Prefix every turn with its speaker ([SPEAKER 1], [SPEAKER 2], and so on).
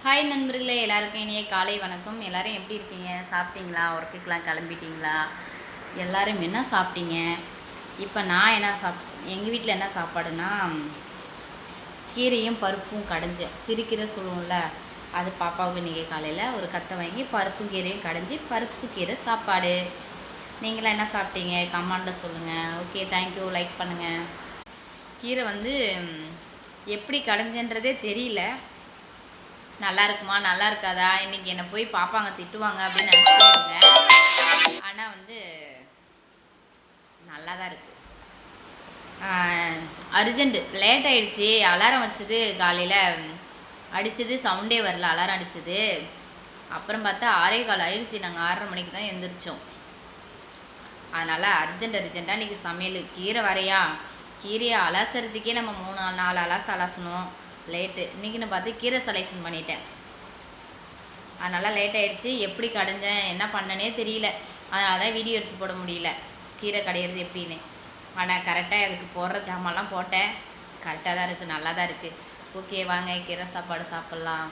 [SPEAKER 1] Hi நண்பர்களே, எல்லாருக்கும் இனிய காலை வணக்கம். எல்லோரும் எப்படி இருக்கீங்க? சாப்பிட்டீங்களா? ஒர்க்குக்கெலாம் கிளம்பிட்டீங்களா? எல்லோரும் என்ன சாப்பிட்டீங்க? இப்போ நான் என்ன எங்கள் வீட்டில் என்ன சாப்பாடுனா, கீரையும் பருப்பும் கடைஞ்சேன். சிறுகீரை சொல்லுவோம்ல, அது பாப்பாவுக்கு இன்றைக்கி காலையில் ஒரு கத்தை வாங்கி பருப்பும் கீரையும் கடைஞ்சி பருப்பு கீரை சாப்பாடு. நீங்களாம் என்ன சாப்பிட்டீங்க? கமெண்டில் சொல்லுங்கள். Okay, thank you. லைக் பண்ணுங்கள். கீரை எப்படி கடைஞ்சன்றதே தெரியல. நல்லா இருக்குமா நல்லா இருக்காதா, இன்றைக்கி என்னை போய் பார்ப்பாங்க திட்டுவாங்க அப்படின்னு நினச்சிட்டே இருந்தேன். ஆனால் நல்லா தான் இருக்குது. அர்ஜென்ட்டு லேட் ஆகிடுச்சி. அலாரம் வச்சது காலையில் அடித்தது, சவுண்டே வரல. அலாரம் அடித்தது அப்புறம் பார்த்தா 6:15 ஆகிடுச்சி. நாங்கள் 6:30 மணிக்கு தான் எழுந்திரிச்சோம். அதனால் அர்ஜெண்ட்டாக இன்றைக்கி சமையல். கீரை வரையா, கீரையை அலசறதுக்கே நம்ம 3-4 அலசணும். லேட்டு இன்றைக்கின்னு பார்த்து கீரை செலெக்ஷன் பண்ணிட்டேன். அதனால் லேட் ஆகிடுச்சி. எப்படி கடைஞ்சேன் என்ன பண்ணனே தெரியல. அதனால தான் வீடியோ எடுத்து போட முடியல கீரை கடையிறது எப்படின்னு. ஆனால் கரெக்டாக அதுக்கு போடுற ஜாமான்லாம் போட்டேன். கரெக்டாக தான் இருக்குது, நல்லா தான் இருக்குது. ஓகே, வாங்க கீரை சாப்பாடு சாப்பிட்லாம்.